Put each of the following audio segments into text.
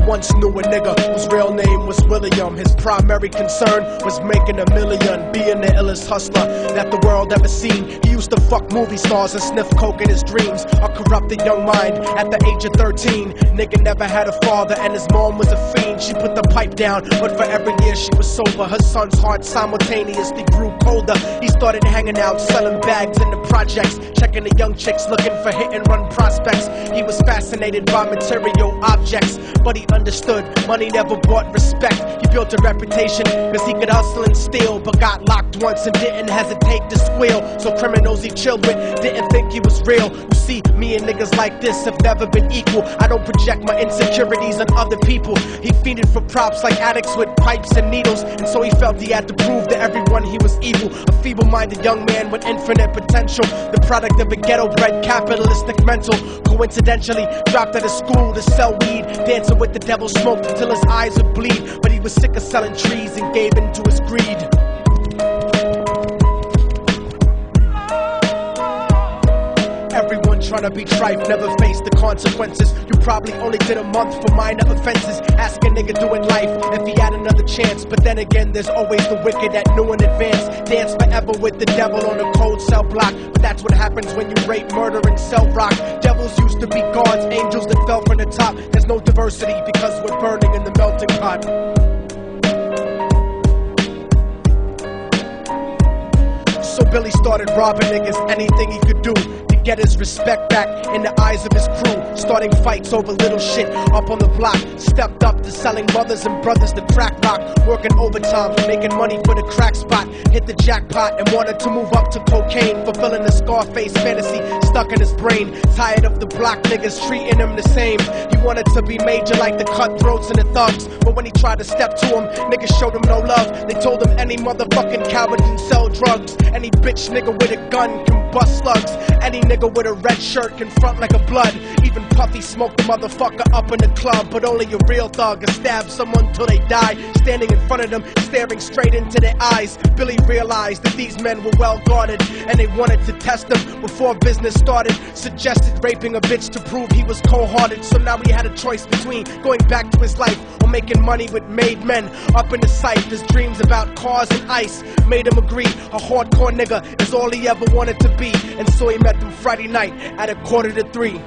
once knew a nigga whose real name was William. His primary concern was making $1 million, being the illest hustler that the world ever seen. He used to fuck movie stars and sniff coke in his dreams. A corrupted young mind at the age of 13. Nigga never had a father and his mom was a fiend. She put the pipe down, but for every year she was sober, her son's heart simultaneously grew colder. He started hanging out, selling bags in the projects, checking the young chicks looking for hit and run prospects. He was fascinated by material objects, but he understood money never bought respect. He built a reputation cause he could hustle and steal, but got locked once and didn't hesitate to squeal. So criminals he chilled with didn't think he was real. You see, me and niggas like this have never been equal. I don't project my insecurities on other people. He fiended for props like addicts with pipes and needles, and so he felt he had to prove to everyone he was evil. A feeble-minded young man with infinite potential, the product of a ghetto-bred capitalistic mental. Coincidentally dropped out of school to sell weed, dancing with the devil, smoked until his eyes would bleed. But he was sick of selling trees and gave in to his greed. Everyone tryna be tripe, never face the consequences. You probably only did a month for minor offenses. Ask a nigga doing life if he had another chance. But then again, there's always the wicked that knew in advance. Dance forever with the devil on a cold cell block. But that's what happens when you rape, murder, and sell rock. Devils used to be gods, angels that fell from the top. There's no diversity because we're burning in the melting pot. So Billy started robbing niggas, anything he could do to get his respect back in the eyes of his crew. Starting fights over little shit up on the block. Stepped up to selling mothers and brothers the crack rock. Working overtime, making money for the crack spot. Hit the jackpot and wanted to move up to cocaine. Fulfilling the Scarface fantasy stuck in his brain. Tired of the block niggas treating him the same. He wanted to be major like the cutthroats and the thugs. But when he tried to step to him, niggas showed him no love. They told him any motherfucking coward can sell drugs. Any bitch nigga with a gun can bust slugs. Any nigga with a red shirt can front like a blood. Even Puffy smoked the motherfucker up in the club. But only a real thug can stab someone till they die. Standing in front of them, staring straight into their eyes, Billy realized that these men were well guarded, and they wanted to test him before business started. Suggested raping a bitch to prove he was cold-hearted. So now he had a choice between going back to his life or making money with made men. Up in the sight, his dreams about cars and ice made him agree a hardcore nigga is all he ever wanted to be. And so he met them Friday night at 2:45.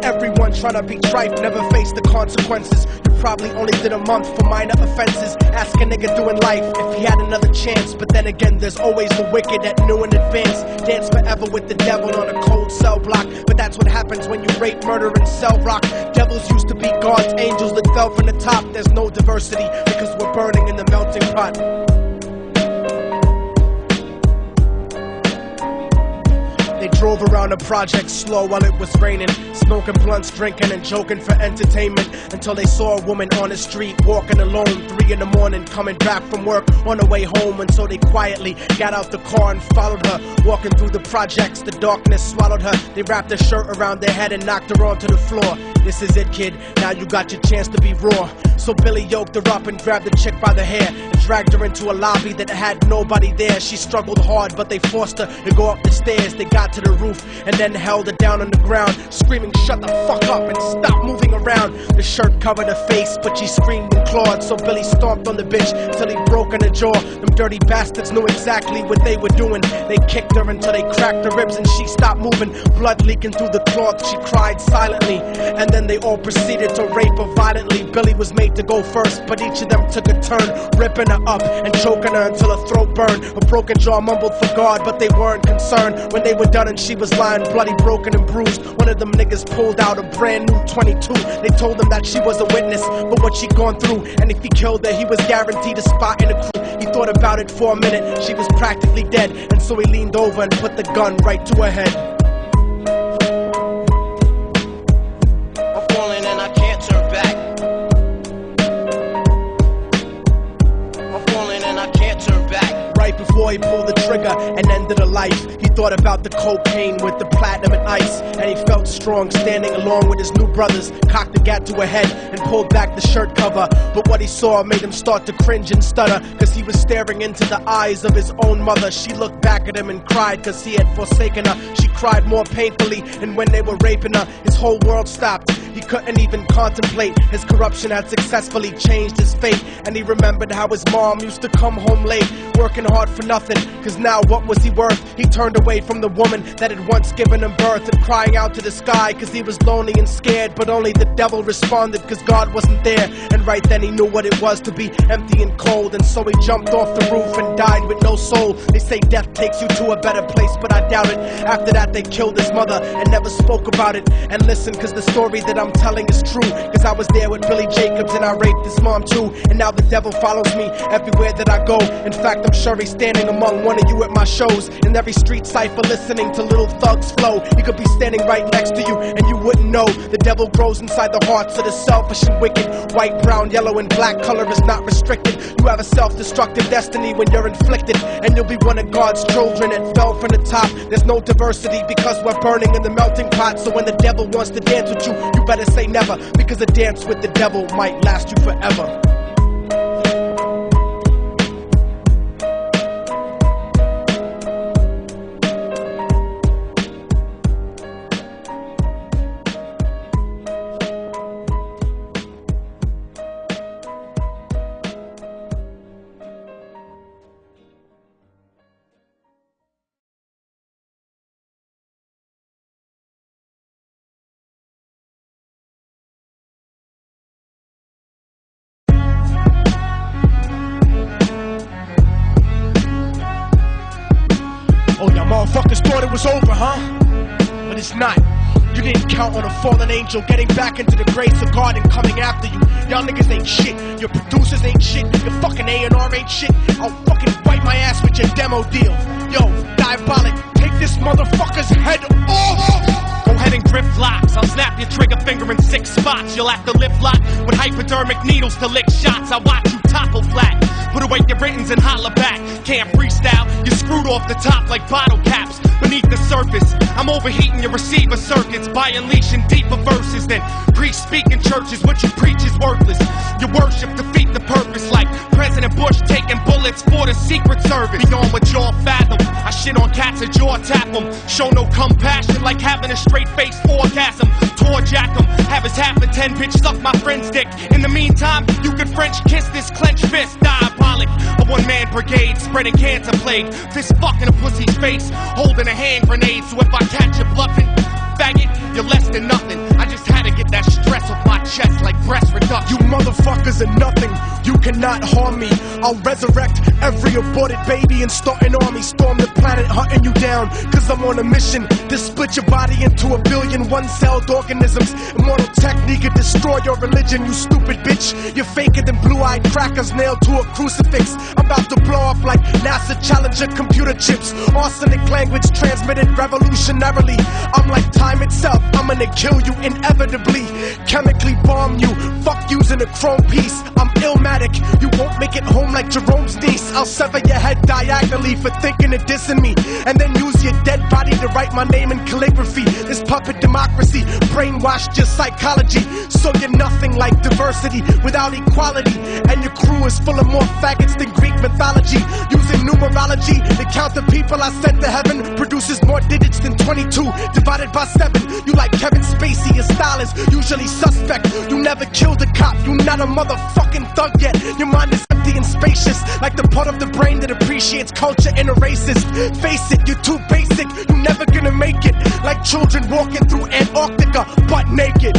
Everyone tryna be tripe, never face the consequences. You probably only did a month for minor offenses. Ask a nigga doing life if he had another chance. But then again, there's always the wicked that knew in advance. Dance forever with the devil on a cold cell block. But that's what happens when you rape, murder, and sell rock. Devils used to be gods, angels that fell from the top. There's no diversity because we're burning in the melting pot. They drove around the project slow while it was raining, smoking blunts, drinking and joking for entertainment, until they saw a woman on the street walking alone, 3 in the morning, coming back from work on her way home. And so they quietly got out the car and followed her. Walking through the projects, the darkness swallowed her. They wrapped her shirt around their head and knocked her onto the floor. This is it, kid, now you got your chance to be raw. So Billy yoked her up and grabbed the chick by the hair and dragged her into a lobby that had nobody there. She struggled hard, but they forced her to go up the stairs. They got to the roof and then held her down on the ground, screaming, "Shut the fuck up and stop moving around." The shirt covered her face, but she screamed and clawed. So Billy stomped on the bitch till he broke in her jaw. Them dirty bastards knew exactly what they were doing. They kicked her until they cracked her ribs and she stopped moving. Blood leaking through the cloth, she cried silently. And then they all proceeded to rape her violently. Billy was made to go first, but each of them took a turn, ripping her up and choking her until her throat burned. Her broken jaw mumbled for God, but they weren't concerned. When they were done and she was lying bloody, broken and bruised, one of them niggas pulled out a brand new 22. They told him that she was a witness for what she'd gone through, and if he killed her, he was guaranteed a spot in the crew. He thought about it for a minute, she was practically dead, and so he leaned over and put the gun right to her head. I'm falling and I can't turn back. I'm falling and I can't turn back. Right right before he pulled the trigger and ended a life. He thought about the cocaine with the platinum and ice, and he felt strong standing along with his new brothers, cocked the gat to her head and pulled back the shirt cover. But what he saw made him start to cringe and stutter, cause he was staring into the eyes of his own mother. She looked back at him and cried cause he had forsaken her. She cried more painfully, and when they were raping her, his whole world stopped. He couldn't even contemplate. His corruption had successfully changed his fate, and he remembered how his mom used to come home late, working hard for nothing, cause now what was he worth? He turned away from the woman that had once given him birth, and crying out to the sky cause he was lonely and scared. But only the devil responded cause God wasn't there, and right then he knew what it was to be empty and cold. And so he jumped off the roof and died with no soul. They say death takes you to a better place, but I doubt it. After that they killed his mother and never spoke about it. And listen, cause the story that I'm telling is true, cause I was there with Billy Jacobs and I raped his mom too. And now the devil follows me everywhere that I go. In fact, I'm sure he's standing among one of you at my shows, in every street cipher listening to Little Thug's flow. He could be standing right next to you and you wouldn't know. The devil grows inside the hearts of the selfish and wicked. White, brown, yellow and black color is not restricted. You have a self-destructive destiny when you're inflicted, and you'll be one of God's children that fell from the top. There's no diversity because we're burning in the melting pot. So when the devil wants to dance with you, you better say never, because a dance with the devil might last you forever. Oh, y'all motherfuckers thought it was over, huh? But it's not. You didn't count on a fallen angel getting back into the grace of God and coming after you. Y'all niggas ain't shit. Your producers ain't shit. Your fucking A&R ain't shit. I'll fucking wipe my ass with your demo deal. Yo, Diabolic, take this motherfucker's head off! Go ahead and grip locks. I'll snap your trigger finger in 6 spots. You'll have to lip lock with hypodermic needles to lick shots. I watch you topple flat. Put away your writtens and holler back. Can't freestyle, you're screwed off the top like bottle caps. Beneath the surface, I'm overheating your receiver circuits by unleashing deeper verses than priests speak in churches. What you preach is worthless. Your worship defeat the purpose, like President Bush taking bullets for the Secret Service. Beyond what y'all fathom, I shit on cats and jaw tap them. Show no compassion like having a straight-faced orgasm. Tour jack them, have his half a 10 bitch suck my friend's dick. In the meantime, you could French kiss this clenched fist. Diabolic, a one-man brigade spreading cancer plague. Fist fucking a pussy's face, holding a hand grenade. So if I catch you bluffing, faggot, you're less than nothing. I just had to get that stress off my chest like breast reduction. You motherfuckers are nothing. You cannot harm me. I'll resurrect every aborted baby and start an army. Storm the planet hunting you down, cause I'm on a mission to split your body into 1 billion one-celled organisms. Immortal technique could destroy your religion, you stupid bitch. You're faker than blue-eyed crackers nailed to a crucifix. I'm about to blow up like NASA Challenger computer chips. Arsenic language transmitted revolutionarily. I'm like time itself, I'm gonna kill you inevitably. Chemically bomb you, fuck using a chrome piece. I'm illmatic, you won't make it home like Jerome's niece. I'll sever your head diagonally for thinking of dissing me, and then use your dead body to write my name in calligraphy. This puppet democracy brainwashed your psychology, so you're nothing like diversity without equality. And your crew is full of more faggots than Greek mythology. Using numerology to count the people I sent to heaven produces more digits than 22 divided by 7. You like Kevin Spacey, your style is usually suspect. You never killed a cop, you not a motherfucking thug yet. Your mind is empty and spacious, like the part of the brain that appreciates culture and a racist. Face it, you're too basic, you're never gonna make it. Like children walking through Antarctica butt naked.